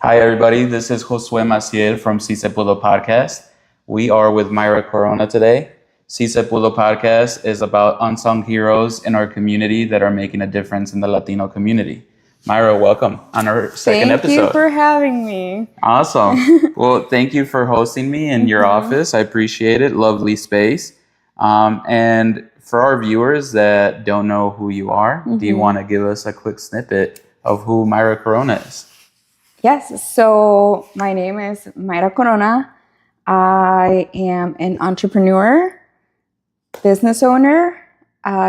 Hi, everybody. This is Josue Maciel from Si Se Pudo podcast. We are with Mayra Corona today. Si Se Pudo podcast is about unsung heroes in our community that are making a difference in the Latino community. Myra, welcome on our second Thank episode. you for having me. Awesome. Well, thank you for hosting me in your office. I appreciate it. Lovely space. And for our viewers that don't know who you are, do you want to give us a quick snippet of who Mayra Corona is? Yes, so my name is Mayra Corona. I am an entrepreneur, business owner,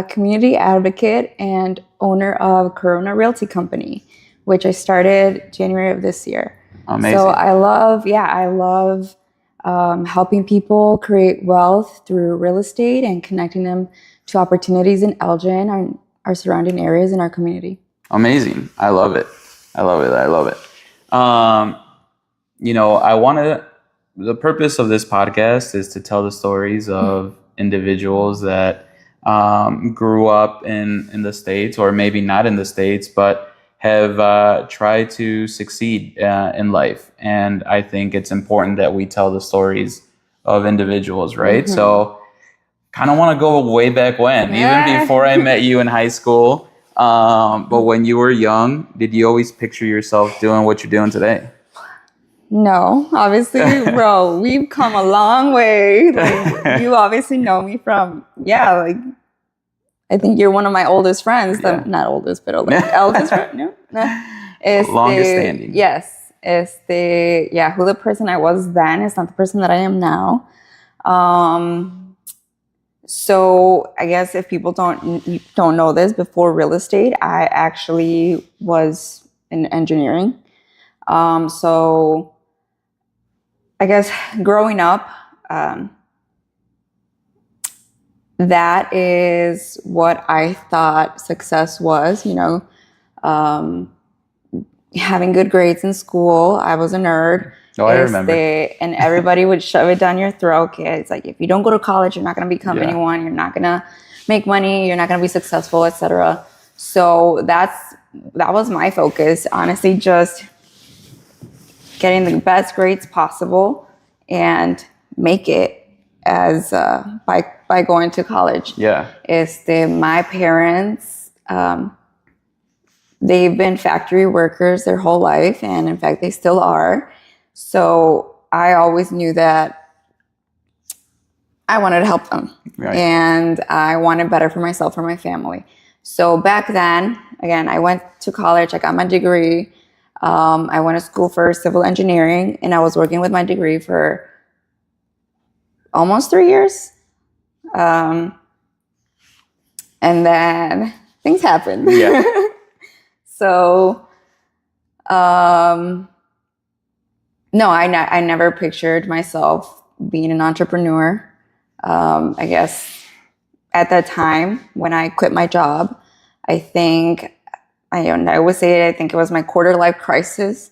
community advocate, and owner of Corona Realty Company, which I started January of this year. Amazing. So I love helping people create wealth through real estate and connecting them to opportunities in Elgin and our surrounding areas in our community. Amazing. I love it. The purpose of this podcast is to tell the stories of individuals that grew up in the States, or maybe not in the States, but have tried to succeed in life. And I think it's important that we tell the stories of individuals, right? So kind of want to go way back when, even before I met you in high school. But when you were young, did you always picture yourself doing what you're doing today? No, obviously, bro, we've come a long way. Like, you obviously know me from, I think you're one of my oldest friends. Yeah. Not oldest, but eldest friend. No. Longest standing. Yes. Who the person I was then is not the person that I am now. So I guess if people don't know this, before real estate, I actually was in engineering. So I guess growing up, that is what I thought success was, having good grades in school. I was a nerd. Oh, I remember. And everybody would shove it down your throat. Okay, it's like, if you don't go to college, you're not going to become anyone. You're not going to make money. You're not going to be successful, etc. So that was my focus. Honestly, just getting the best grades possible and make it as by going to college. Yeah. My parents, they've been factory workers their whole life, and in fact, they still are. So I always knew that I wanted to help them, and I wanted better for myself, for my family. So back then, again, I went to college. I got my degree. I went to school for civil engineering, and I was working with my degree for almost 3 years. And then things happened. Yeah. So, no, I never pictured myself being an entrepreneur. I guess at that time when I quit my job, I would say I think it was my quarter life crisis.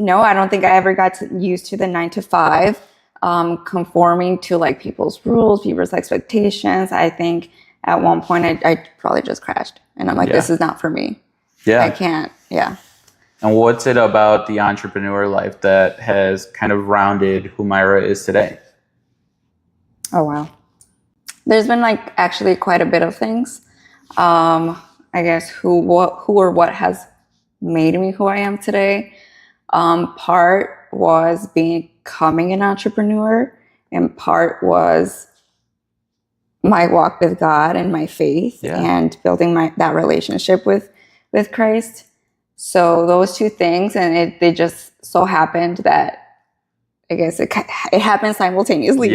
No, I don't think I ever got used to the 9 to 5, conforming to like people's rules, people's expectations. I think at one point I probably just crashed, and I'm like, this is not for me. Yeah. I can't. Yeah. And what's it about the entrepreneur life that has kind of rounded who Mayra is today? Oh, wow. There's been actually quite a bit of things. I guess who or what has made me who I am today. Part was becoming an entrepreneur, and part was my walk with God and my faith and building that relationship with Christ. So those two things, and they just so happened that I guess it happened simultaneously,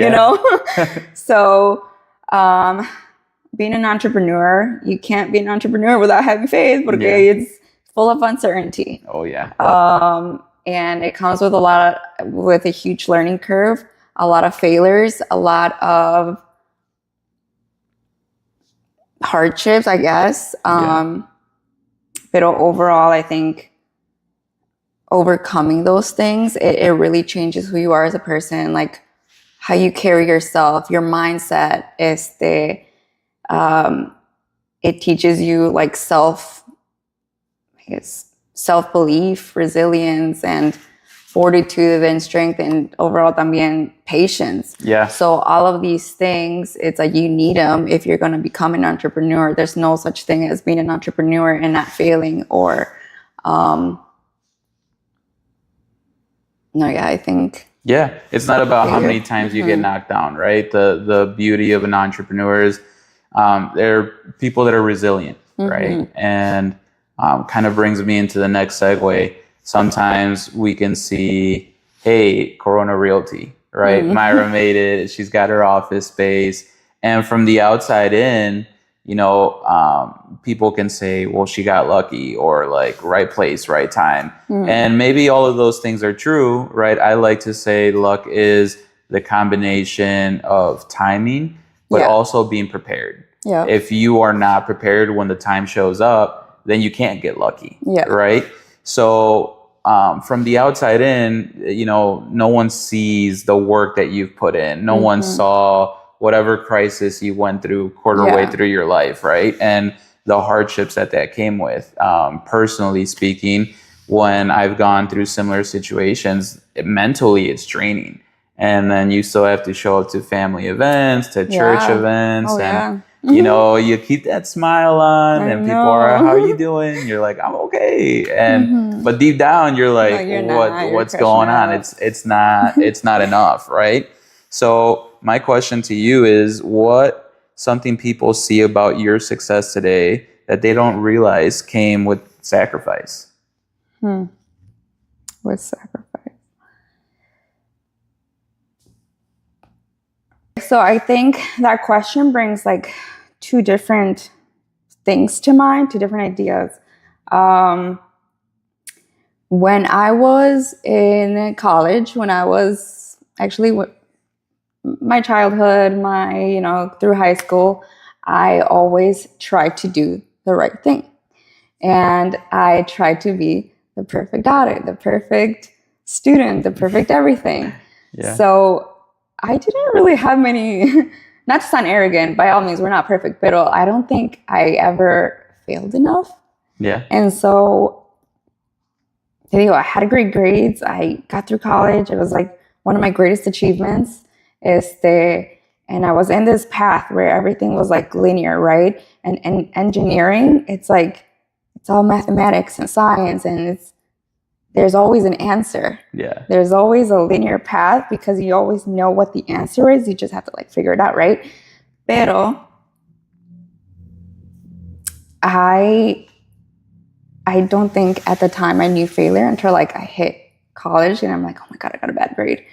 So being an entrepreneur, you can't be an entrepreneur without having faith, but it's full of uncertainty. Oh yeah. And it comes with with a huge learning curve, a lot of failures, a lot of hardships, I guess. But overall, I think overcoming those things, it really changes who you are as a person, like how you carry yourself, your mindset. It teaches you like I guess, self-belief, resilience, and fortitude and strength, and overall también patience. Yeah. So all of these things, it's like you need them if you're going to become an entrepreneur. There's no such thing as being an entrepreneur and not failing or, I think. Yeah, it's not about how many times you get knocked down, right? The beauty of an entrepreneur is they're people that are resilient, right? And kind of brings me into the next segue. Sometimes we can see, hey, Corona Realty, right? Mayra made it. She's got her office space. And from the outside in, people can say, well, she got lucky, or like right place, right time. And maybe all of those things are true, right? I like to say luck is the combination of timing, but also being prepared. Yeah. If you are not prepared when the time shows up, then you can't get lucky, right? So from the outside in, no one sees the work that you've put in. No one saw whatever crisis you went through quarter way through your life, right? And the hardships that came with. Personally speaking, when I've gone through similar situations, mentally it's draining. And then you still have to show up to family events, to church events, you keep that smile on, and people are, how are you doing? You're like, I'm okay. And but deep down you're like, what's going on? It's not enough, right? So my question to you is, what something people see about your success today that they don't realize came with sacrifice? With sacrifice. So I think that question brings like two different things to mind, two different ideas. When I was in college, when I was actually my childhood, through high school, I always tried to do the right thing. And I tried to be the perfect daughter, the perfect student, the perfect everything. So I didn't really have many, not to sound arrogant, by all means, we're not perfect, but I don't think I ever failed enough. Yeah. And so, I had great grades. I got through college. It was like one of my greatest achievements. And I was in this path where everything was like linear, right? And engineering, it's like, it's all mathematics and science, and there's always an answer. Yeah. There's always a linear path because you always know what the answer is. You just have to like figure it out, right? Pero I don't think at the time I knew failure until like I hit college, and I'm like, oh my God, I got a bad grade.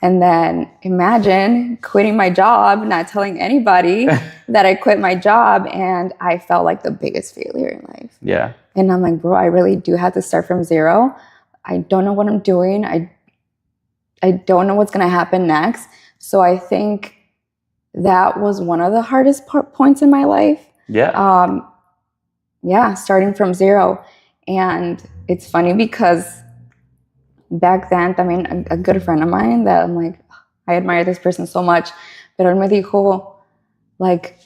And then imagine quitting my job, not telling anybody that I quit my job, and I felt like the biggest failure in life. Yeah. And I'm like, bro, I really do have to start from zero. I don't know what I'm doing. I don't know what's going to happen next. So I think that was one of the hardest points in my life. Yeah. Starting from zero. And it's funny because back then, I mean, a good friend of mine that I'm like, I admire this person so much, pero él me dijo, like,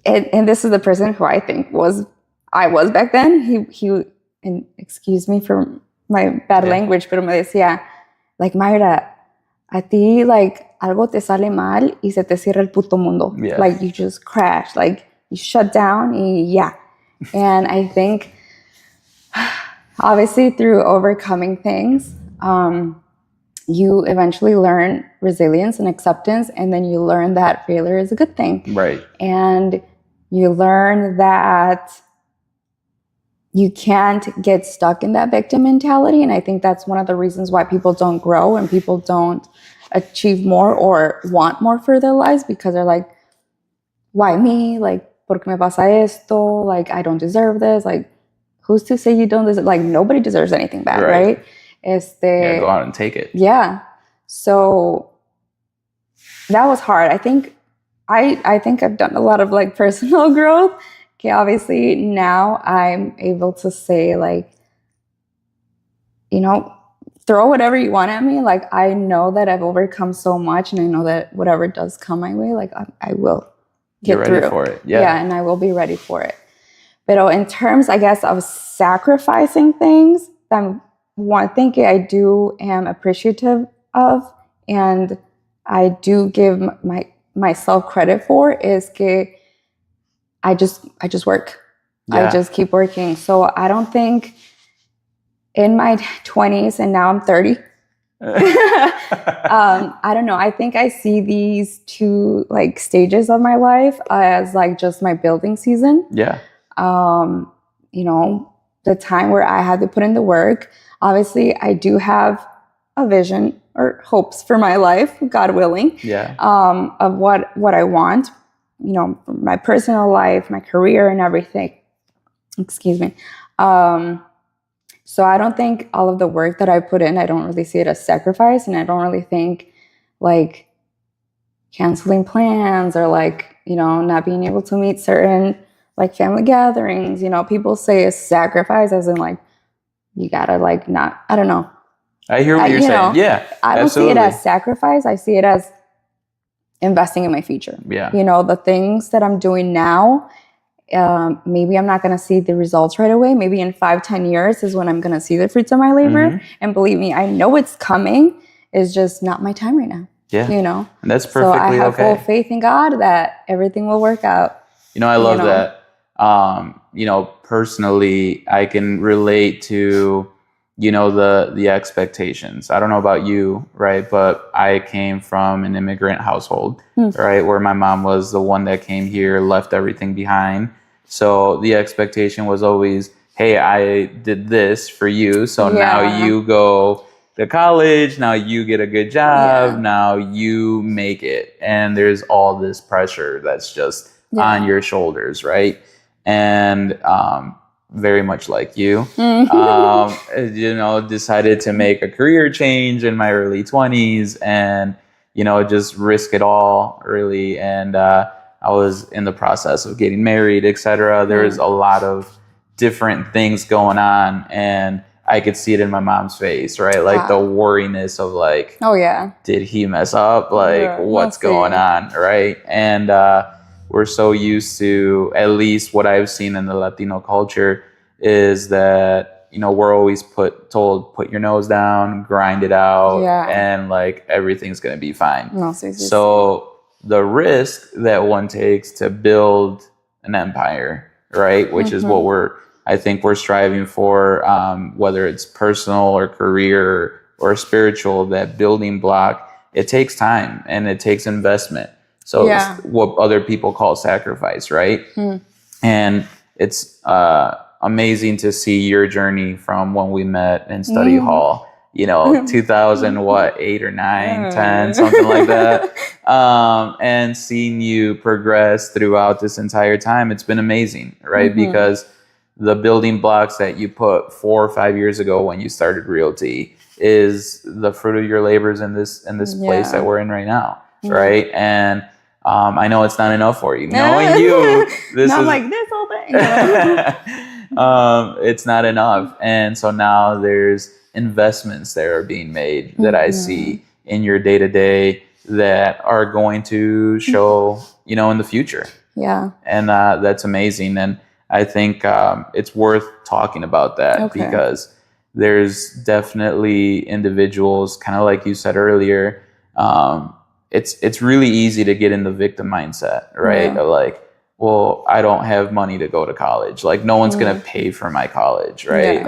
and this is the person who I think I was back then. He and excuse me for my bad language, pero me decía, like, Mayra, a ti, like, algo te sale mal y se te cierra el puto mundo. Yeah. Like, you just crash, like, you shut down, And I think, obviously, through overcoming things, you eventually learn resilience and acceptance, and then you learn that failure is a good thing. Right. And you learn that you can't get stuck in that victim mentality. And I think that's one of the reasons why people don't grow and people don't achieve more or want more for their lives, because they're like, why me? Like, ¿por qué me pasa esto? Like, I don't deserve this. Like, who's to say you don't deserve? Like, nobody deserves anything bad, right? Go out and take it. Yeah. So that was hard. I think I've done a lot of like personal growth. Okay, obviously now I'm able to say, like, throw whatever you want at me. Like, I know that I've overcome so much, and I know that whatever does come my way, like, I will get through. You're ready for it. Yeah. Yeah, and I will be ready for it. But in terms, I guess, of sacrificing things that one thing I do am appreciative of, and I do give myself credit for is que I just work. Yeah. I just keep working. So I don't think in my 20s, and now I'm 30. I don't know. I think I see these two like stages of my life as like just my building season. Yeah. You know, the time where I had to put in the work. Obviously, I do have a vision or hopes for my life, God willing. Yeah. Of what I want, you know, my personal life, my career, and everything. Excuse me. So I don't think all of the work that I put in, I don't really see it as sacrifice, and I don't really think like canceling plans or like, you know, not being able to meet certain like family gatherings. You know, people say it's sacrifice as in like you gotta like not. I don't know. I hear what you're saying. Yeah, I don't absolutely. see it as sacrifice. I see it as investing in my future. Yeah. You know, the things that I'm doing now. Maybe I'm not going to see the results right away. Maybe in 5-10 years is when I'm going to see the fruits of my labor. Mm-hmm. And believe me, I know it's coming. It's just not my time right now. Yeah. You know? And that's perfectly okay. So I have full faith in God that everything will work out. You know, I love that. You know, personally, I can relate to, you know, the expectations. I don't know about you, right? But I came from an immigrant household, right? Where my mom was the one that came here, left everything behind. So the expectation was always, hey, I did this for you. So now you go to college. Now you get a good job. Yeah. Now you make it. And there's all this pressure that's just on your shoulders, right? And very much like you, you know, decided to make a career change in my early 20s and, you know, just risk it all really. And I was in the process of getting married, etc. There was a lot of different things going on, and I could see it in my mom's face, right? Like the worriness of like, oh yeah, did he mess up? Like what's going on, right? And we're so used to, at least what I've seen in the Latino culture, is that, you know, we're always told, put your nose down, grind it out, and like everything's gonna be fine. No, so the risk that one takes to build an empire, right, which is what I think we're striving for, whether it's personal or career or spiritual, that building block, it takes time and it takes investment. So it's what other people call sacrifice, right? And it's amazing to see your journey from when we met in study hall, you know, 2008 or 9, 10, something like that. And seeing you progress throughout this entire time, it's been amazing, right? Because the building blocks that you put 4 or 5 years ago when you started Realty is the fruit of your labors in this place that we're in right now, right? And I know it's not enough for you. Knowing you, this is like this whole thing. It's not enough. And so now there's investments that are being made that I see in your day-to-day that are going to show, you know, in the future. Yeah. And that's amazing. And I think it's worth talking about that because there's definitely individuals, kind of like you said earlier, it's really easy to get in the victim mindset, right? Of like, well, I don't have money to go to college. Like no one's going to pay for my college, right?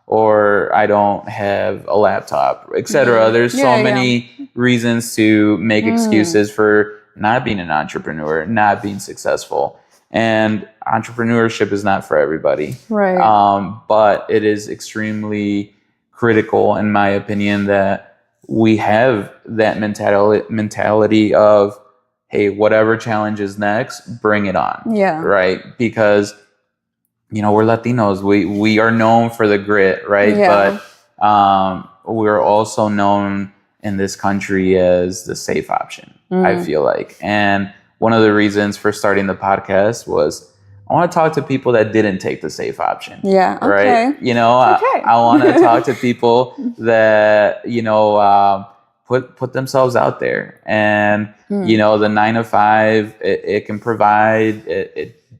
Or I don't have a laptop, etc. There's so many reasons to make excuses for not being an entrepreneur, not being successful. And entrepreneurship is not for everybody. Right. But it is extremely critical, in my opinion, that we have that mentality of, hey, whatever challenge is next, bring it on. Yeah. Right? Because, you know, we're Latinos. We are known for the grit, right? Yeah. But we're also known in this country as the safe option, I feel like. And one of the reasons for starting the podcast was I want to talk to people that didn't take the safe option. Yeah. Okay. Right. You know, I want to talk to people that, you know, put themselves out there, and, you know, the 9 to 5, it can provide,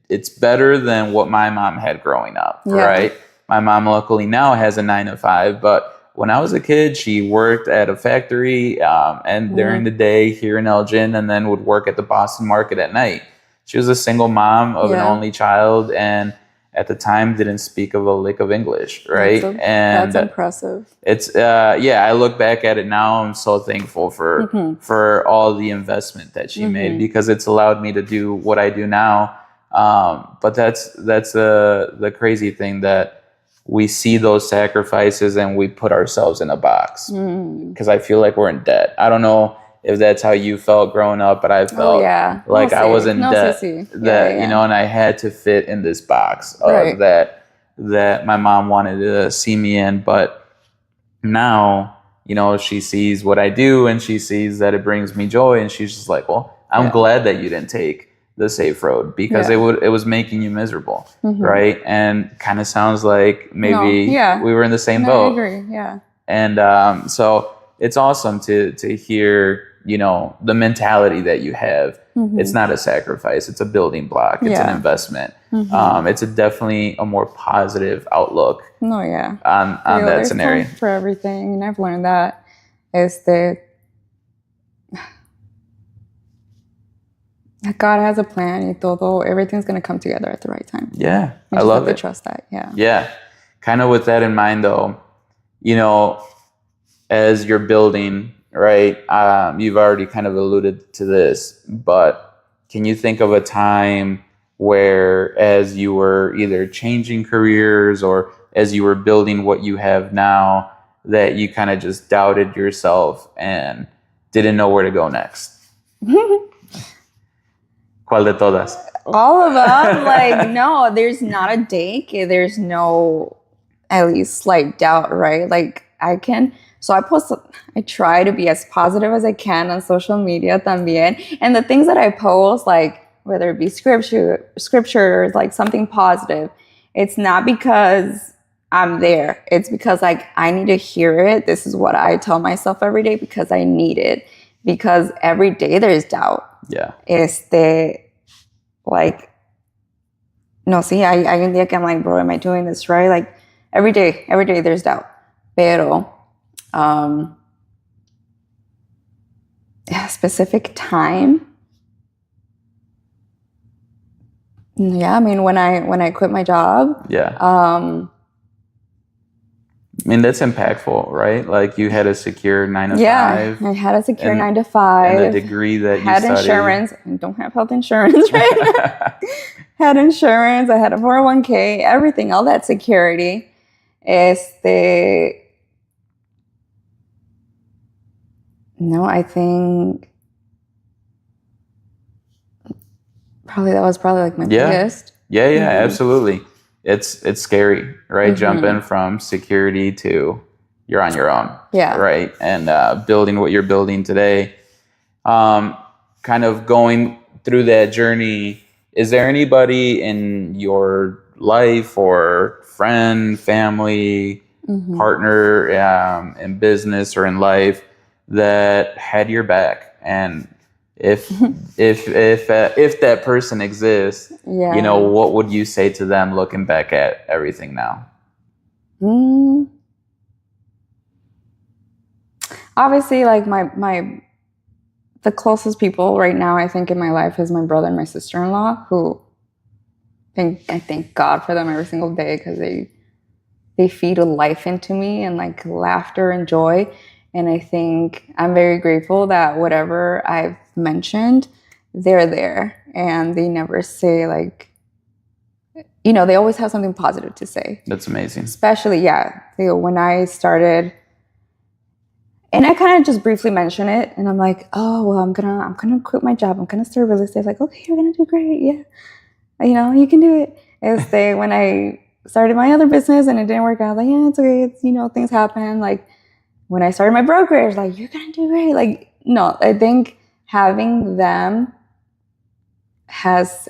it's better than what my mom had growing up. Right. my mom luckily now has a 9 to 5, but when I was a kid, she worked at a factory and during the day here in Elgin, and then would work at the Boston market at night. She was a single mom of an only child, and at the time didn't speak of a lick of English, right? That's impressive. It's I look back at it now. I'm so thankful for all the investment that she made, because it's allowed me to do what I do now. But that's the crazy thing, that we see those sacrifices and we put ourselves in a box, because I feel like we're in debt. I don't know if that's how you felt growing up, but I felt like I was in debt, that you know, and I had to fit in this box that my mom wanted to see me in. But now, you know, she sees what I do and she sees that it brings me joy, and she's just like, well, I'm glad that you didn't take the safe road, because it was making you miserable, right? And kind of sounds like maybe we were in the same boat. I agree. Yeah. And so it's awesome to hear, you know, the mentality that you have. It's not a sacrifice; it's a building block. It's an investment. It's definitely a more positive outlook. On that scenario. For everything, and I've learned that is that God has a plan, y todo. Everything's going to come together at the right time. Yeah, I love it. Trust that. Yeah. Kind of with that in mind, though, you know, as you're building, right? You've already kind of alluded to this, but can you think of a time where, as you were either changing careers or as you were building what you have now, that you kind of just doubted yourself and didn't know where to go next? ¿Cuál de todas? All of them. Like, no, there's not a day. There's no, at least, like, doubt, right? Like, I try to be as positive as I can on social media también. And the things that I post, like, whether it be scripture or like something positive, it's not because I'm there. It's because, like, I need to hear it. This is what I tell myself every day, because I need it. Because every day there's doubt. Yeah. Like, no, see, hay un día que I'm like, bro, am I doing this right? Like, every day there's doubt. Pero, specific time. Yeah, I mean, when I quit my job. Yeah. I mean, that's impactful, right? Like, you had a secure 9 to 5. Yeah, I had a secure 9 to 5. And the degree that you had studied. Insurance. I don't have health insurance right now. Had insurance. I had a 401k. Everything, all that security. No, I think that was like my biggest. Yeah, absolutely. It's scary, right? Jumping from security to you're on your own. Yeah. Right. And building what you're building today. Kind of going through that journey, is there anybody in your life or friend, family, partner in business or in life that had your back? And if that person exists, you know, what would you say to them looking back at everything now? Obviously, like the closest people right now, I think, in my life is my brother and my sister-in-law, who I thank God for them every single day, because they feed a life into me, and like laughter and joy. And I think I'm very grateful that whatever I've mentioned, they're there, and they never say, like, you know, they always have something positive to say. That's amazing. Especially, when I started, and I kind of just briefly mention it, and I'm like, oh, well, I'm gonna quit my job. I'm gonna start real estate. Like, okay, you're gonna do great. Yeah, you know, you can do it. When I started my other business and it didn't work out, like, yeah, it's okay. It's, you know, things happen. Like, when I started my brokerage, like, you're gonna do great. Like, no, I think having them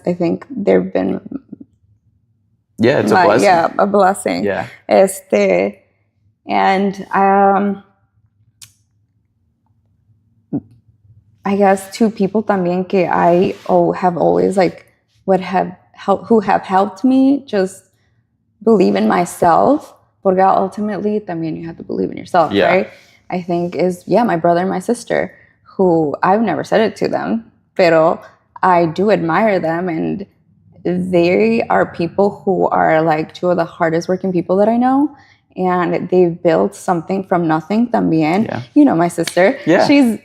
they've been. Yeah, it's a blessing. Yeah, a blessing. Yeah. And I guess two people también que I have always, like, who have helped me just believe in myself, porque ultimately también you have to believe in yourself, Yeah. right? I think is, my brother and my sister, who I've never said it to them, pero I do admire them, and they are people who are like two of the hardest working people that I know. And they've built something from nothing también. Yeah. You know, my sister. Yeah. She's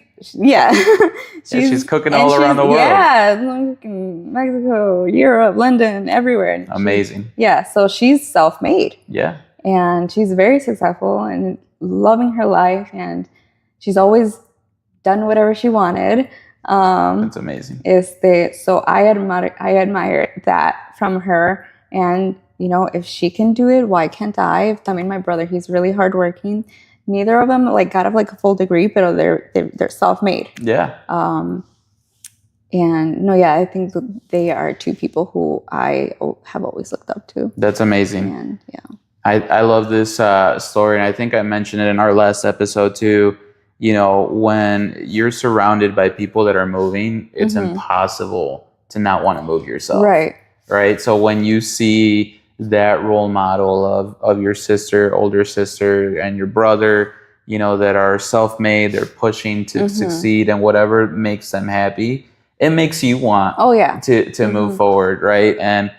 cooking all around the world. Yeah, Mexico, Europe, London, everywhere. And amazing. So she's self-made. Yeah. And she's very successful and loving her life. And she's always done whatever she wanted. That's amazing. So I admire that from her. And, you know, if she can do it, why can't I? I mean, my brother, he's really hardworking. Neither of them like got a full degree, but they're self-made. Yeah. And no, yeah, I think they are two people who I have always looked up to. That's amazing. And yeah, I love this story, and I think I mentioned it in our last episode too. You know, when you're surrounded by people that are moving, it's impossible to not want to move yourself. Right. So when you see that role model of your sister, older sister, and your brother, you know, that are self-made, they're pushing to succeed, and whatever makes them happy, it makes you want to move forward, right? And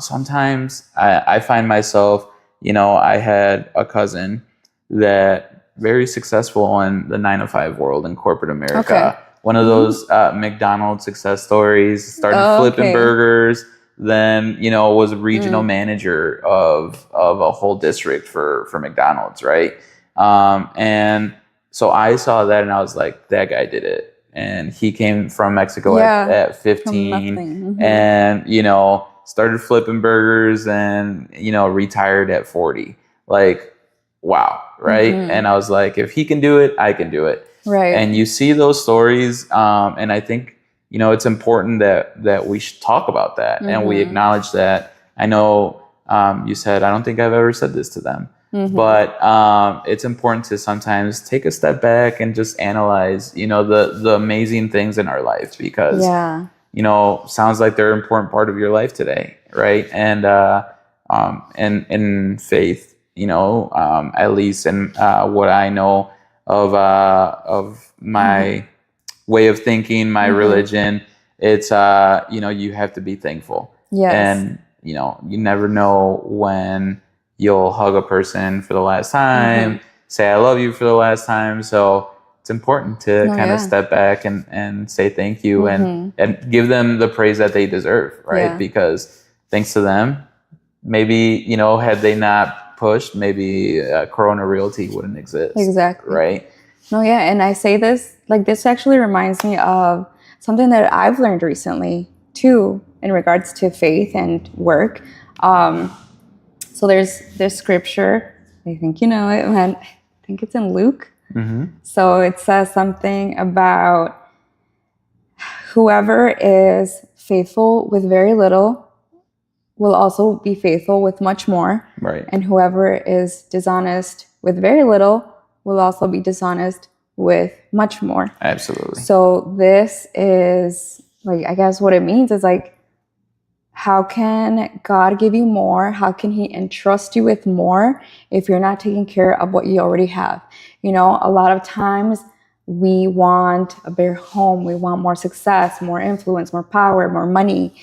sometimes I find myself, you know, I had a cousin that very successful in the 9-to-5 world in corporate America. One of those McDonald's success stories, started flipping burgers, then, you know, was a regional manager of a whole district for McDonald's, right? And so I saw that and I was like, that guy did it. And he came from Mexico at 15 and, you know, started flipping burgers and, you know, retired at 40. Like, wow, right? And I was like, if he can do it, I can do it. Right. And you see those stories, and I think, you know, it's important that we should talk about that and we acknowledge that. I know you said, I don't think I've ever said this to them, but it's important to sometimes take a step back and just analyze, you know, the amazing things in our life, because, you know, sounds like they're an important part of your life today, right? And in faith, you know, at least in what I know of my way of thinking, my religion, it's you know, you have to be thankful. And you know, you never know when you'll hug a person for the last time, say I love you for the last time. So it's important to kind of step back and say thank you and give them the praise that they deserve, right? Because thanks to them, maybe, you know, had they not pushed, maybe Corona Realty wouldn't exist. Exactly. Right? No, yeah. And I say this, like, this actually reminds me of something that I've learned recently too, in regards to faith and work. So there's this scripture, I think you know it, man. I think it's in Luke. So it says something about whoever is faithful with very little will also be faithful with much more. Right. And whoever is dishonest with very little will also be dishonest with much more. Absolutely. So this is, like, I guess what it means is, like, how can God give you more? How can he entrust you with more if you're not taking care of what you already have? You know, a lot of times we want a bigger home, we want more success, more influence, more power, more money.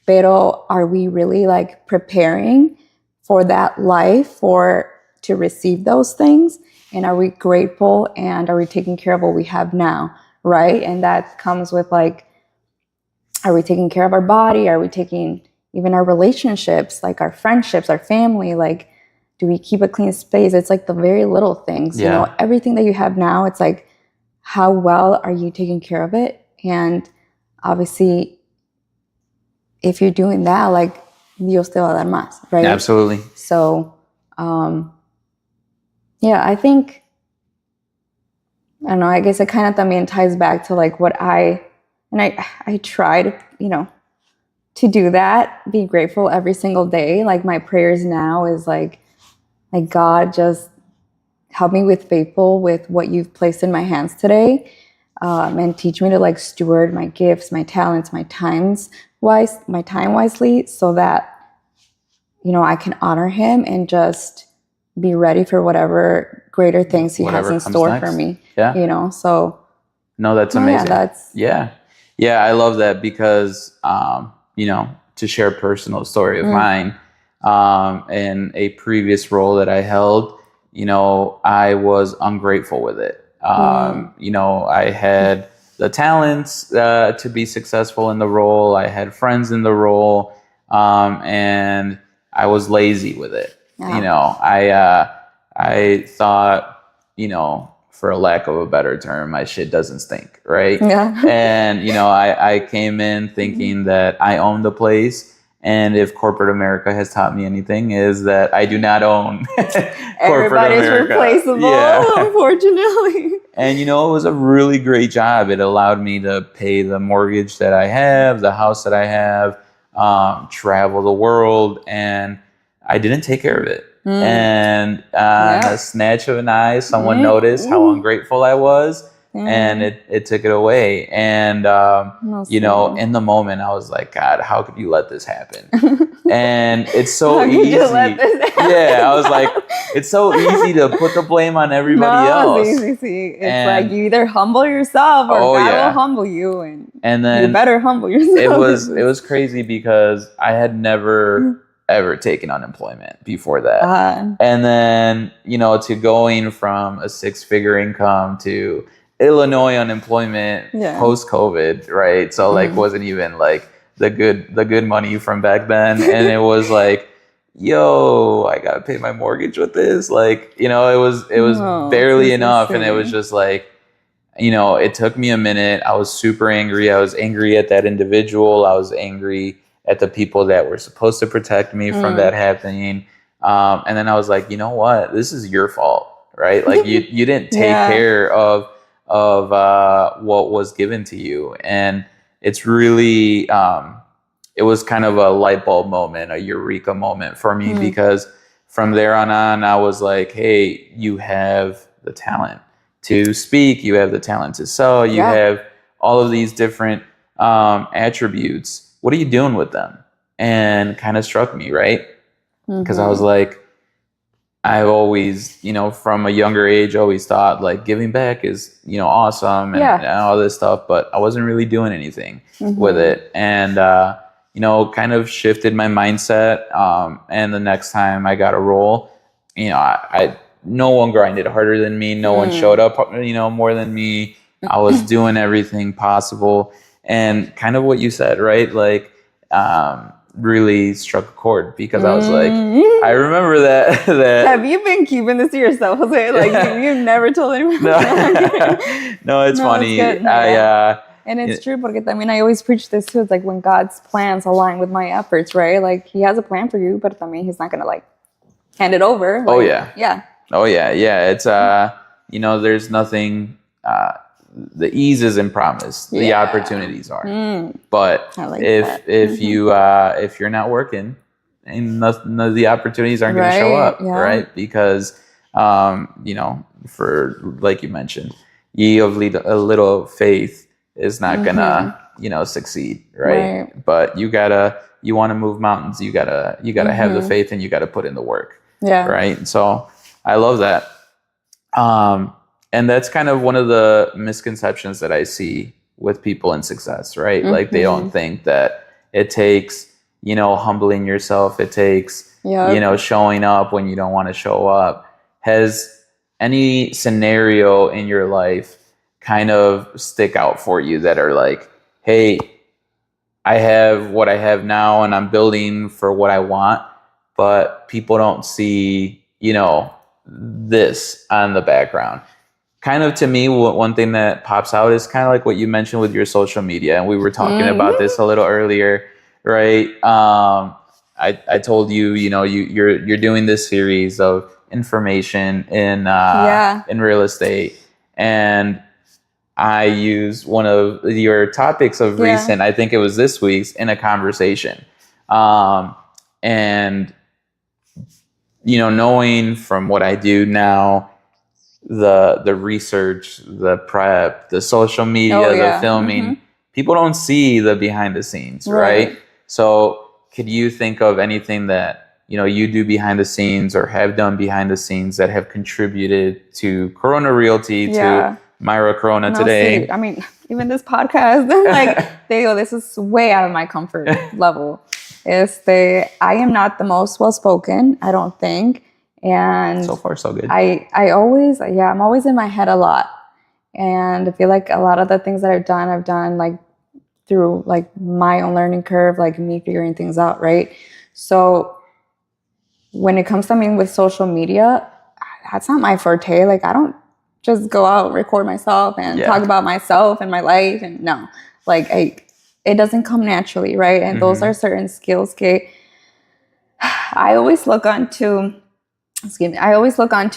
Pero are we really, like, preparing for that life to receive those things? And are we grateful, and are we taking care of what we have now, right? And that comes with, like, are we taking care of our body? Are we taking even our relationships, like our friendships, our family? Like, do we keep a clean space? It's like the very little things, you know, everything that you have now, it's like, how well are you taking care of it? And obviously, if you're doing that, like, Dios te va a dar más, right? Absolutely. So, yeah, I think, I don't know, I guess it kind of también ties back to, like, what I try to, you know, to do that, be grateful every single day. Like, my prayers now is like God, just help me with faithful with what you've placed in my hands today, and teach me to, like, steward my gifts, my talents, my time wisely, so that I can honor him and just be ready for whatever greater things he Whatever has in comes store next. for me. Yeah. So No, that's yeah, amazing. that's Yeah, I love that because, to share a personal story of mine, in a previous role that I held, I was ungrateful with it. I had the talents to be successful in the role. I had friends in the role, and I was lazy with it. I thought, for a lack of a better term, my shit doesn't stink, right? yeah. And, I came in thinking that I owned the place. And if corporate America has taught me anything, is that I do not own corporate Everybody's America. replaceable, Yeah. unfortunately. And, it was a really great job. It allowed me to pay the mortgage that I have, the house that I have, travel the world, and I didn't take care of it. And in a snatch of an eye, someone noticed how ungrateful I was, and it took it away. And, in the moment, I was like, God, how could you let this happen? And it's so easy. Yeah, I was like, it's so easy to put the blame on everybody else. It's like you either humble yourself or God will humble you, and then you better humble yourself. It was crazy because I had never ever taken unemployment before that. And then, to going from a 6-figure income to Illinois unemployment post-COVID, right? So wasn't even like the good money from back then. And it was like, yo, I gotta pay my mortgage with this. It was barely enough. And it was just like, it took me a minute. I was super angry. I was angry at that individual. I was angry at the people that were supposed to protect me from that happening. And then I was like, you know what? This is your fault, right? Like you didn't take care of what was given to you. And it's really, it was kind of a light bulb moment, a eureka moment for me, because from there on, I was like, hey, you have the talent to speak. You have the talent to sell. You have all of these different attributes. What are you doing with them? And kind of struck me, right? Because I was like, I've always, from a younger age, always thought like giving back is, awesome and all this stuff, but I wasn't really doing anything with it. And, kind of shifted my mindset. And the next time I got a role, I no one grinded harder than me. No one showed up, more than me. I was doing everything possible. And kind of what you said, right? Like, really struck a chord because I was like, I remember that. Have you been keeping this to yourself, Jose? Like, you've never told anyone? No, it's funny. And it's true, porque también I always preach this too. It's like when God's plans align with my efforts, right? Like, He has a plan for you, but también He's not gonna like hand it over. Like, oh yeah. It's there's nothing. The ease isn't promised. The opportunities are. But if you're not working, and none of the opportunities aren't going to show up, right? Because for like you mentioned, ye of a little faith is not gonna succeed, right? But you want to move mountains. You gotta have the faith, and you gotta put in the work, right? So I love that. And that's kind of one of the misconceptions that I see with people in success, right? Like they don't think that it takes, humbling yourself. It takes, showing up when you don't want to show up. Has any scenario in your life kind of stick out for you that are like, hey, I have what I have now and I'm building for what I want, but people don't see, this on the background? Kind of to me, one thing that pops out is kind of like what you mentioned with your social media. And we were talking about this a little earlier, right? I told you, you're doing this series of information in real estate. And I used one of your topics of recent, I think it was this week's, in a conversation. And, knowing from what I do now, the research, the prep, the social media, the filming, people don't see the behind the scenes, right? So could you think of anything that you do behind the scenes or have done behind the scenes that have contributed to Corona Realty, Yeah. to Mayra Corona No, today? see, I mean, even this podcast, I'm like, this is way out of my comfort level. I am not the most well spoken, I don't think. And So far, so good. I always, I'm always in my head a lot. And I feel like a lot of the things that I've done like through like my own learning curve, like me figuring things out, right? So when it comes to me with social media, that's not my forte. Like I don't just go out and record myself and talk about myself and my life, and no, like it doesn't come naturally, right? And those are certain skills. I always look onto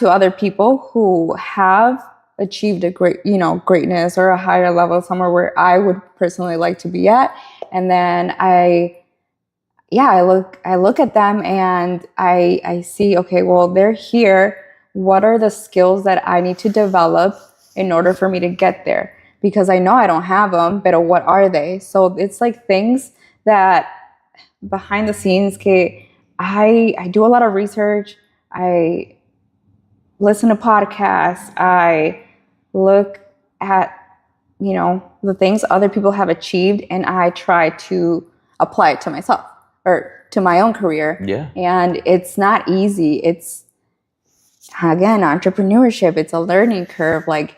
other people who have achieved a greatness or a higher level somewhere where I would personally like to be at, and then I look at them and I see, okay, well, they're here. What are the skills that I need to develop in order for me to get there? Because I know I don't have them, but what are they? So it's like things that behind the scenes, I do a lot of research. I listen to podcasts. I look at, the things other people have achieved, and I try to apply it to myself or to my own career. Yeah. And it's not easy. It's, again, entrepreneurship. It's a learning curve. Like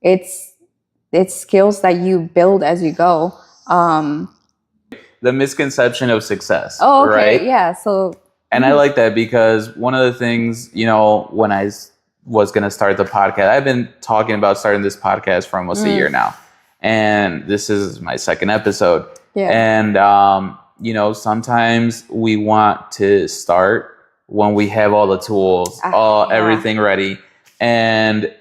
it's skills that you build as you go. The misconception of success. Oh, okay. Right? Yeah. So. And I like that because one of the things, when I was going to start the podcast, I've been talking about starting this podcast for almost a year now. And this is my second episode. Yeah. And, sometimes we want to start when we have all the tools, everything ready. And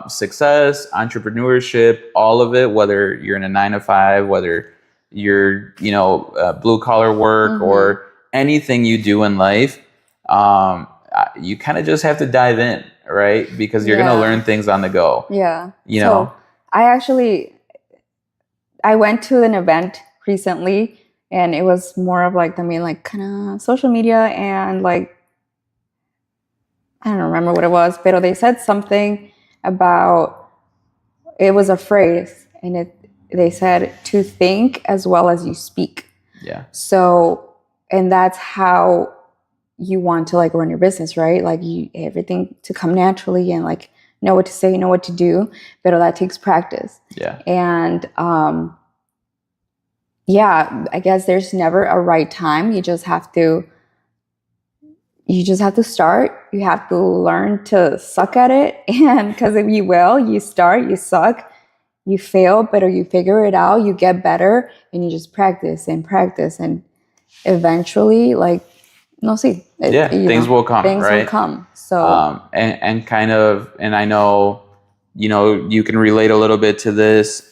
success, entrepreneurship, all of it, whether you're in a 9-to-5, whether you're, blue collar work or anything you do in life, you kind of just have to dive in, right? Because you're going to learn things on the go. Yeah. So I went to an event recently, and it was more of like, kind of social media, and like, I don't remember what it was, but they said something about, it was a phrase, and they said to think as well as you speak. Yeah. So, and that's how you want to like run your business, right? Like everything to come naturally and like know what to say, know what to do, but that takes practice. Yeah. And I guess there's never a right time. You just have to start. You have to learn to suck at it. And because if you start, you suck, you fail, but you figure it out, you get better, and you just practice and practice, and eventually things will come. Things will come. So and kind of, and I know, you can relate a little bit to this.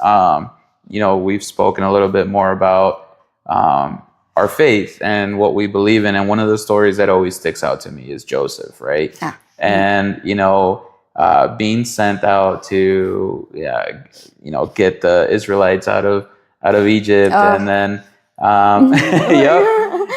We've spoken a little bit more about our faith and what we believe in. And one of the stories that always sticks out to me is Joseph, right? Yeah. And, being sent out to, get the Israelites out of Egypt. And then, yep.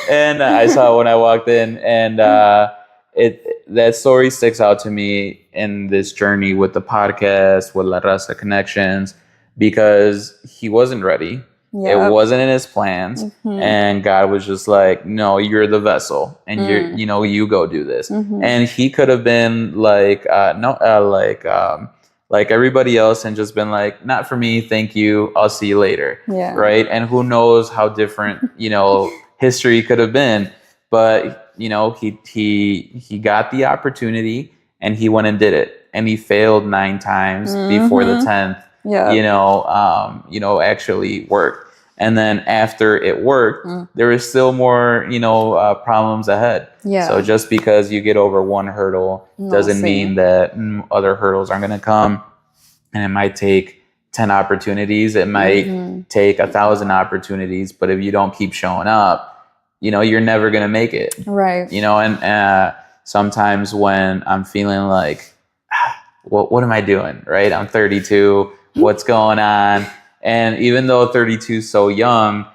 And I saw when I walked in, and that story sticks out to me in this journey with the podcast, with La Raza Connections, because he wasn't ready. Yep. It wasn't in his plans. And God was just like, no, you're the vessel, and you go do this. And he could have been like, like everybody else, and just been like, not for me, thank you, I'll see you later. Yeah. Right. And who knows how different, history could have been. But, he got the opportunity, and he went and did it. And he failed 9 times before the 10th, actually worked. And then after it worked, there is still more, problems ahead. Yeah. So just because you get over one hurdle doesn't mean that other hurdles aren't going to come. And it might take 10 opportunities. It might take 1,000 opportunities. But if you don't keep showing up, you're never going to make it. Right. And sometimes when I'm feeling like, what am I doing? Right. I'm 32. What's going on? And even though 32 is so young,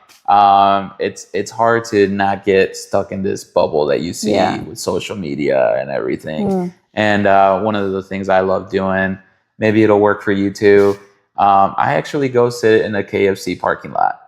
it's hard to not get stuck in this bubble that you see Yeah. with social media and everything. Mm. And one of the things I love doing, maybe it'll work for you too. I actually go sit in a KFC parking lot.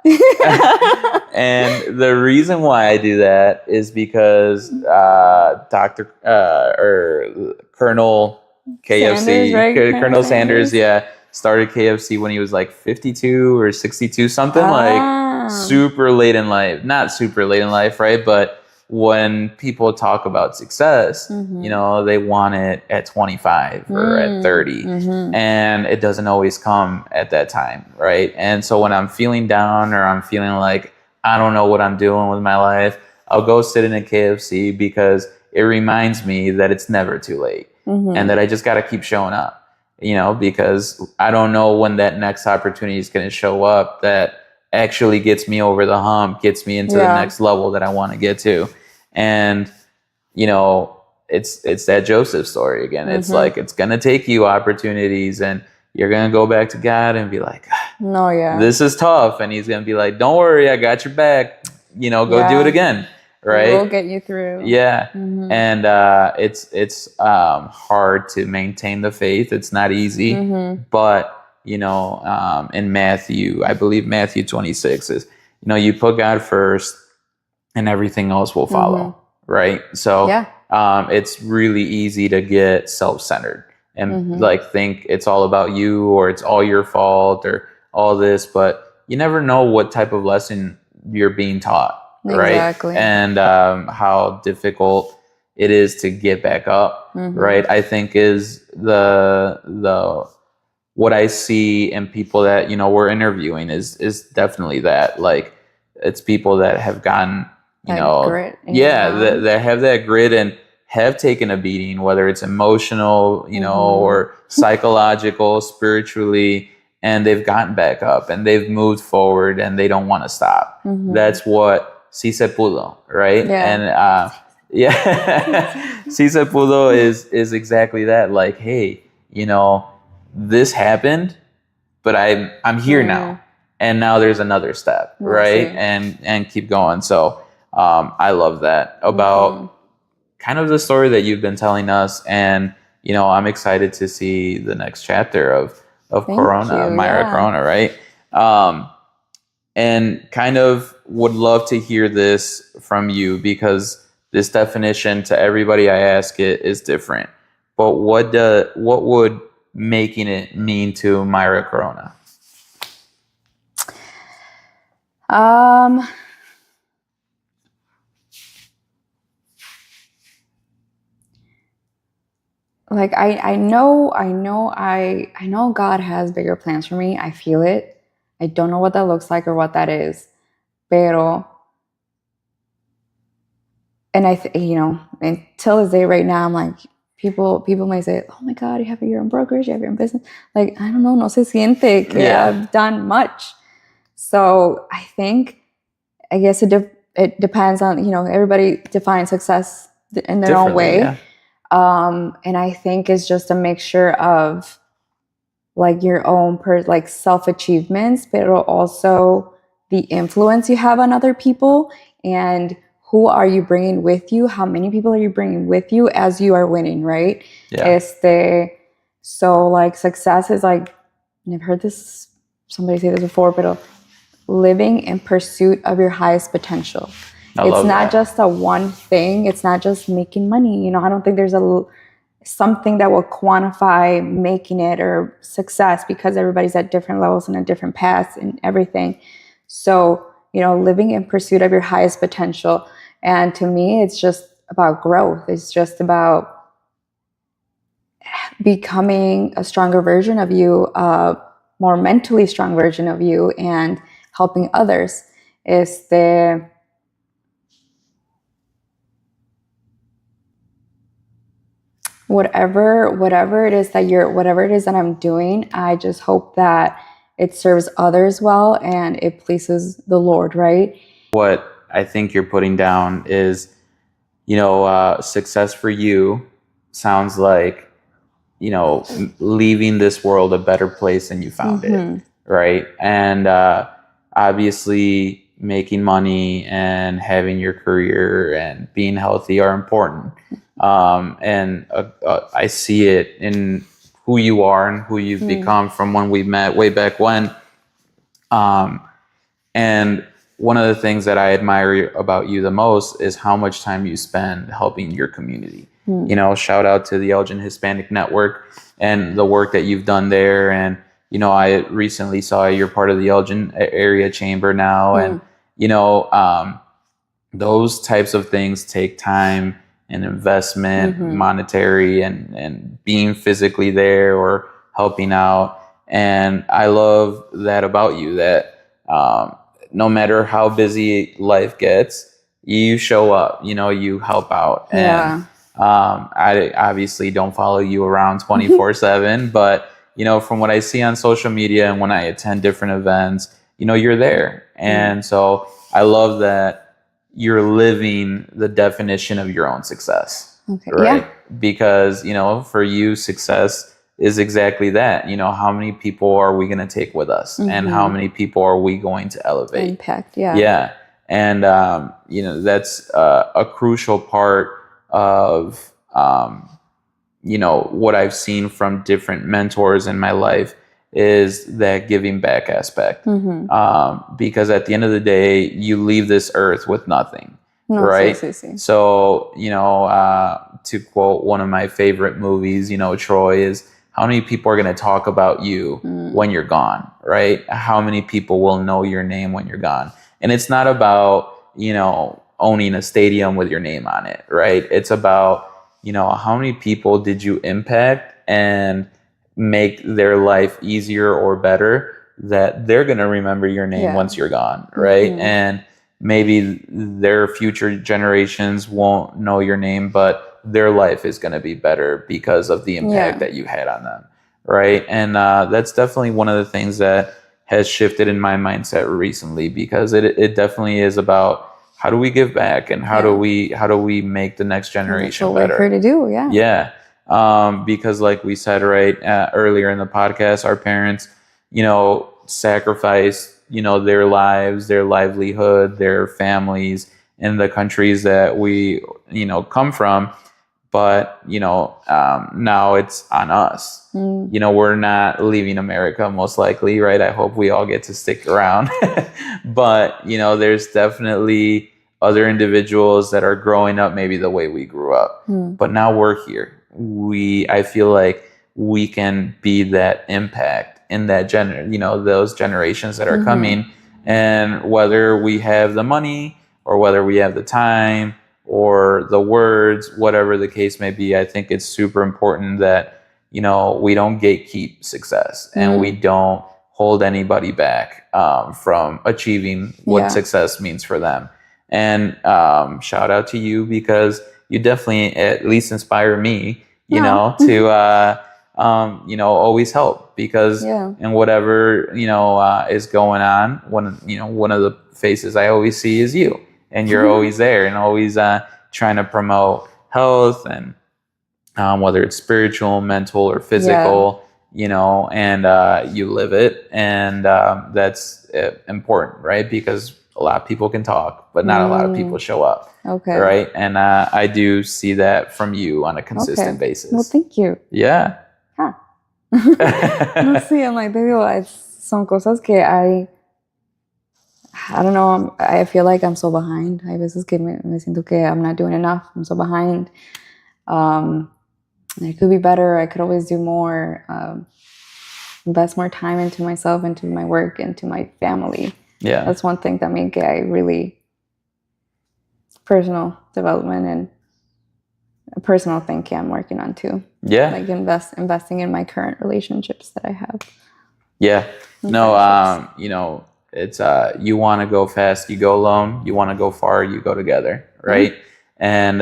And the reason why I do that is because Dr. Or Colonel KFC, Sanders, right? Colonel Sanders, yeah, started KFC when he was like 52 or 62, something like super late in life. Not super late in life, right? But when people talk about success, Mhm. you know, they want it at 25 or at 30. Mhm. And it doesn't always come at that time, right? And so when I'm feeling down or I'm feeling like I don't know what I'm doing with my life, I'll go sit in a KFC because it reminds me that it's never too late Mhm. and that I just got to keep showing up, you know, because I don't know when that next opportunity is going to show up that actually gets me over the hump, gets me into the Yeah. next level that I want to get to. And, you know, it's that Joseph story again. It's Mhm. like, it's going to take you opportunities and you're going to go back to God and be like, No, yeah. this is tough. And he's going to be like, don't worry, I got your back. You know, go do Yeah. it again. We'll Right. get you through. Yeah. Mhm. And it's hard to maintain the faith. It's not easy. Mhm. But, you know, in Matthew, I believe Matthew 26 is, you know, you put God first and everything else will follow. Right. So Yeah. it's really easy to get self-centered and Mhm. like think it's all about you or it's all your fault or all this, but you never know what type of lesson you're being taught. Right. Exactly. And how difficult it is to get back up. Mhm. Right. I think is the what I see in people that, you know, we're interviewing is definitely that. Like it's people that have gotten, you That know, grit. yeah, Yeah. that have that grit and have taken a beating, whether it's emotional, you know, Mhm. or psychological, spiritually, and they've gotten back up and they've moved forward and they don't want to stop. Mhm. That's what si se pudo, right? Yeah. And yeah, si se pudo is exactly that. Like, hey, you know, this happened, but I'm here now, and now there's another step, right? see. And keep going. So I love that about kind of the story that you've been telling us, and you know, I'm excited to see the next chapter of Thank Corona, you, Mayra yeah. Corona, right? And kind of would love to hear this from you because this definition to everybody I ask it is different. But what would making it mean to Mayra Corona? Like I know God has bigger plans for me. I feel it. I don't know what that looks like or what that is. Pero and you know, until this day right now, I'm like, people might say, oh my God, you have your own brokerage, you have your own business. Like, I don't know, no se siente que Yeah. I've done much. So I guess it depends on, you know, everybody defines success in their own way. Yeah. And I think it's just a mixture of like your own like self achievements, but also the influence you have on other people and who are you bringing with you? How many people are you bringing with you as you are winning, right? Yeah. So like success is like, and I've heard this, somebody say this before, but living in pursuit of your highest potential. It's not just a one thing. It's not just making money. You know, I don't think there's something that will quantify making it or success because everybody's at different levels and at different paths and everything. So, you know, living in pursuit of your highest potential. And to me, it's just about growth. It's just about becoming a stronger version of you, a more mentally strong version of you, and helping others. Whatever it is that I'm doing, I just hope that it serves others well and it pleases the Lord, right? What I think you're putting down is, you know, success for you sounds like, you know, leaving this world a better place than you found it, right? And obviously, making money and having your career and being healthy are important. And I see it in who you are and who you've become from when we met way back when. Um, and one of the things that I admire about you the most is how much time you spend helping your community. You know, shout out to the Elgin Hispanic Network and the work that you've done there. And, you know, I recently saw you're part of the Elgin area chamber now. And, you know, those types of things take time and investment, monetary and being physically there or helping out. And I love that about you, that no matter how busy life gets, you show up, you know, you help out. And I obviously don't follow you around 24/7, but, you know, from what I see on social media and when I attend different events, you know, you're there. And so I love that you're living the definition of your own success, right? Because, you know, for you, success is exactly that. You know, how many people are we going to take with us, and how many people are we going to elevate? Impact, and you know, that's a crucial part of you know, what I've seen from different mentors in my life is that giving back aspect. Because at the end of the day, you leave this earth with nothing, right? So, you know, to quote one of my favorite movies, you know, Troy, is how many people are going to talk about you when you're gone, right? How many people will know your name when you're gone? And it's not about, you know, owning a stadium with your name on it, right? It's about, you know, how many people did you impact and make their life easier or better, that they're going to remember your name once you're gone, right? And maybe their future generations won't know your name, but their life is going to be better because of the impact that you had on them, right? And that's definitely one of the things that has shifted in my mindset recently, because it definitely is about, how do we give back, and how do we make the next generation better? That's what we're here to do, Because like we said earlier in the podcast, our parents, you know, sacrificed, you know, their lives, their livelihood, their families in the countries that we, you know, come from. But, you know, now it's on us. You know, we're not leaving America, most likely, right? I hope we all get to stick around. But, you know, there's definitely other individuals that are growing up maybe the way we grew up. But now we're here. I feel like we can be that impact in that you know, those generations that are coming. And whether we have the money or whether we have the time or the words, whatever the case may be, I think it's super important that, you know, we don't gatekeep success and we don't hold anybody back from achieving what success means for them. And shout out to you, because you definitely at least inspire me, you know, to you know, always help, because in whatever, you know, is going on, you know, one of the faces I always see is you. And you're always there and always trying to promote health, and whether it's spiritual, mental, or physical, you know, and you live it. And that's important, right? Because a lot of people can talk, but not a lot of people show up. Right. And I do see that from you on a consistent basis. Well, thank you. Yeah. No, sí, I'm like, te digo, son cosas que I don't know, I feel like I'm so behind. Hay veces que me siento que I'm not doing enough. I'm so behind. It could be better. I could always do more. Invest more time into myself, into my work, into my family. That's one thing that I really, personal development and a personal thing I'm working on too. Like investing in my current relationships that I have. No, you know, it's you want to go fast, you go alone. You want to go far, you go together, right? And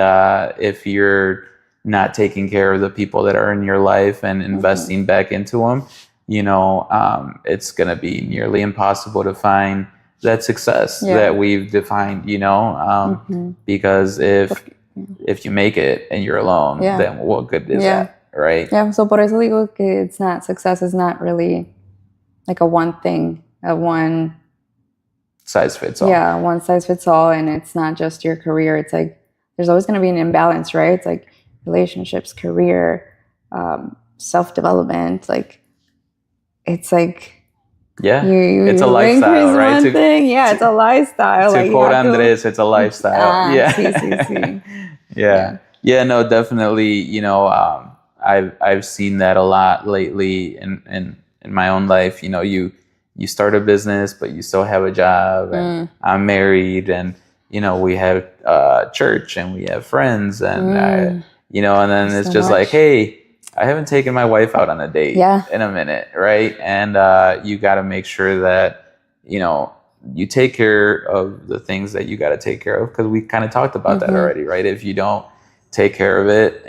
if you're not taking care of the people that are in your life and investing back into them, you know, it's going to be nearly impossible to find that success that we've defined, you know, because if you make it and you're alone, then what good is that, right? So por eso digo que success is not really like a one thing, a one size fits all. Yeah, one size fits all, and it's not just your career. It's like there's always going to be an imbalance, right? It's like relationships, career, self-development. Like it's like Yeah, you it's a increase lifestyle, right? one thing. Yeah, it's a lifestyle. To Like you quote have to. Andres, it's a lifestyle. Yeah. See. Yeah. Yeah. Yeah, no, definitely, I've seen that a lot lately in my own life. You start a business, but you still have a job, and I'm married, and we have church, and we have friends, and and then it's So just like, much. hey, I haven't taken my wife out on a date Yeah. in a minute, right? And you got to make sure that you take care of the things that you got to take care of, because we kind of talked about that already, right? If you don't take care of it,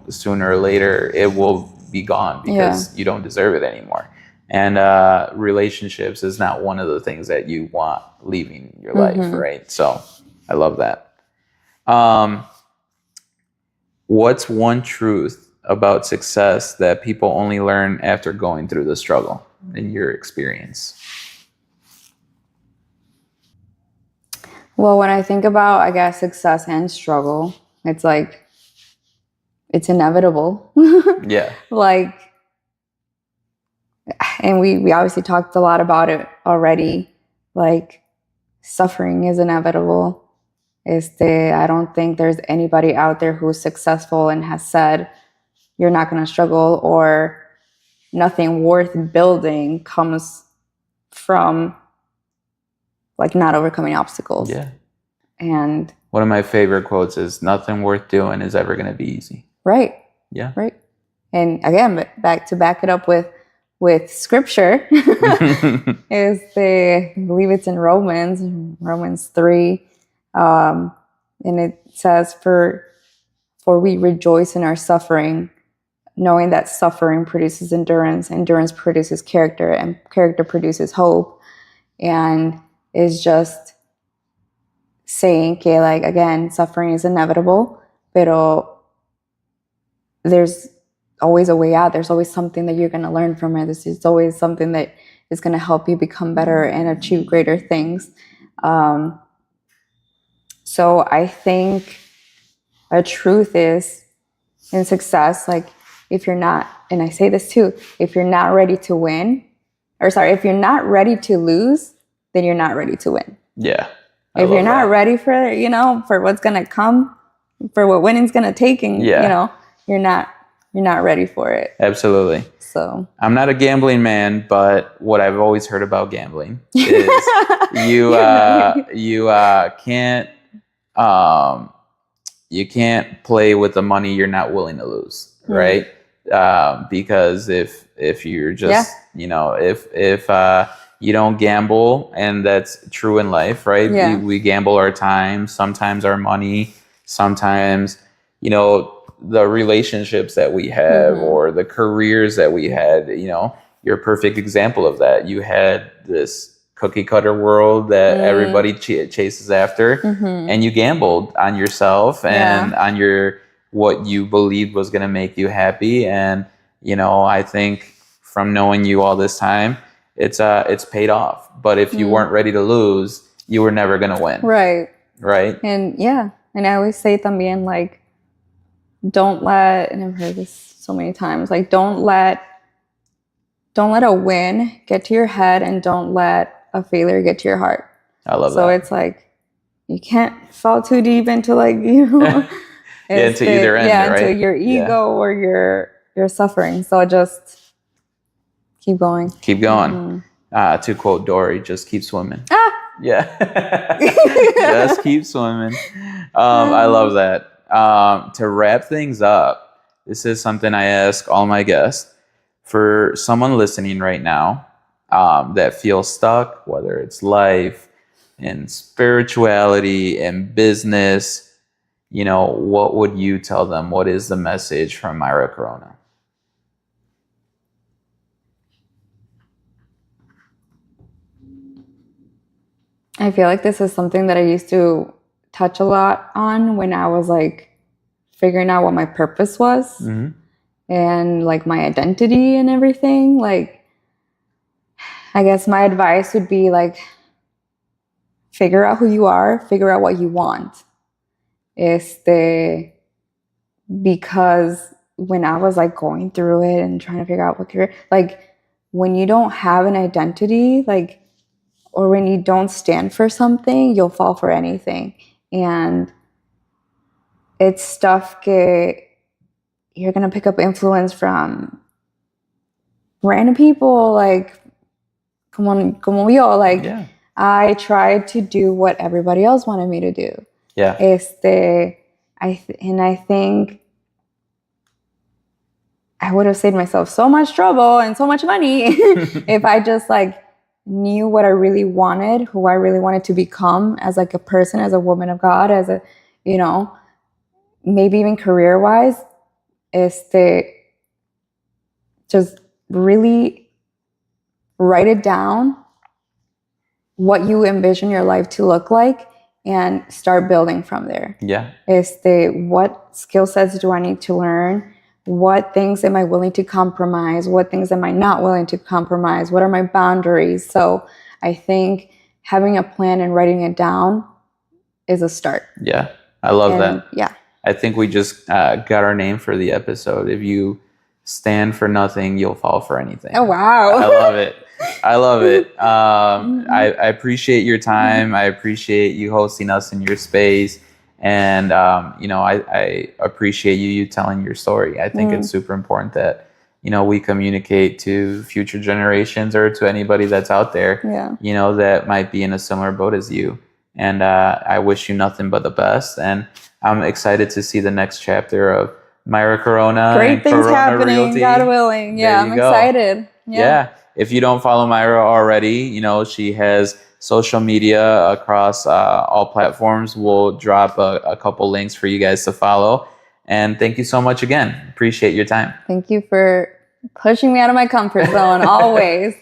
sooner or later it will be gone because you don't deserve it anymore. And relationships is not one of the things that you want leaving your life, right? So I love that. What's one truth about success that people only learn after going through the struggle, in your experience? Well, when I think about, I guess, success and struggle, it's like it's inevitable. Yeah. Like, and we obviously talked a lot about it already. Like, suffering is inevitable. I don't think there's anybody out there who's successful and has said you're not going to struggle, or nothing worth building comes from like not overcoming obstacles. Yeah. And one of my favorite quotes is, nothing worth doing is ever going to be easy. Right. Yeah. Right. And again, back it up with scripture I believe it's in Romans 3. And it says, for we rejoice in our suffering, knowing that suffering produces endurance, endurance produces character, and character produces hope. And is just saying, okay, like, again, suffering is inevitable, pero there's always a way out. There's always something that you're going to learn from it. There's always something that is going to help you become better and achieve greater things. So I think a truth is, in success, like, if you're not, and I say this too, if you're not ready to win, if you're not ready to lose, then you're not ready to win. Yeah. If you're not ready for, for what's going to come, for what winning's going to take, and, you're not ready for it. Absolutely. So I'm not a gambling man, but what I've always heard about gambling is you can't play with the money you're not willing to lose, right? Because if you're just if you don't gamble, and that's true in life, right? Yeah. We gamble our time, sometimes our money, sometimes the relationships that we have, or the careers that we had. You're a perfect example of that. You had this cookie cutter world that everybody chases after, and you gambled on yourself and on what you believed was going to make you happy. And I think from knowing you all this time, it's paid off. But if you weren't ready to lose, you were never going to win. Right. And and I always say también, like, don't let, and I've heard this so many times, like, don't let a win get to your head, and don't let a failure get to your heart. I love that. So it's like, you can't fall too deep into, like, into either end, right? Into your ego or your suffering. So just keep going. Keep going. To quote Dory, just keep swimming. Yeah. Just keep swimming. I love that. To wrap things up, this is something I ask all my guests. For someone listening right now that feels stuck, whether it's life and spirituality and business, what would you tell them? What is the message from Mayra Corona? I feel like this is something that I used to touch a lot on when I was, like, figuring out what my purpose was, and, like, my identity and everything. Like, I guess my advice would be, like, figure out who you are, figure out what you want. Because when I was like going through it and trying to figure out what career, like when you don't have an identity, like, or when you don't stand for something, you'll fall for anything. And it's stuff que you're going to pick up influence from random people, like, como yo, like, Yeah. I tried to do what everybody else wanted me to do. Yeah. I think I would have saved myself so much trouble and so much money if I just like knew what I really wanted, who I really wanted to become as like a person, as a woman of God, as a, you know, maybe even career-wise, just really write it down, what you envision your life to look like, and start building from there. Yeah. What skill sets do I need to learn? What things am I willing to compromise? What things am I not willing to compromise? What are my boundaries? So I think having a plan and writing it down is a start. Yeah. I love that. Yeah. I think we just got our name for the episode. If you stand for nothing, you'll fall for anything. Oh, wow. I love it. I love it. I appreciate your time. I appreciate you hosting us in your space. And, I appreciate you telling your story. I think it's super important that, we communicate to future generations or to anybody that's out there, that might be in a similar boat as you. And I wish you nothing but the best. And I'm excited to see the next chapter of Mayra Corona. Great things Corona happening, Realty. God willing. Yeah, I'm excited. Yeah. If you don't follow Mayra already, she has social media across all platforms. We'll drop a couple links for you guys to follow. And thank you so much again. Appreciate your time. Thank you for pushing me out of my comfort zone always.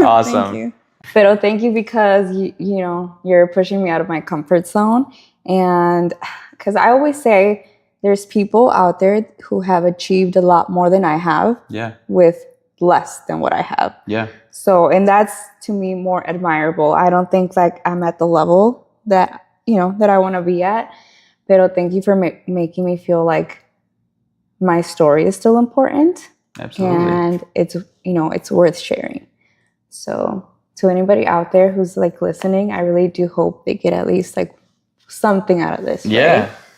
Awesome. Thank you. Pero thank you because you're pushing me out of my comfort zone. And because I always say there's people out there who have achieved a lot more than I have. Yeah. With less than what I have. Yeah. So, and that's to me more admirable. I don't think like I'm at the level that, that I want to be at. Pero thank you for making me feel like my story is still important. Absolutely. And it's worth sharing. So to anybody out there who's like listening, I really do hope they get at least like something out of this. Yeah. Right?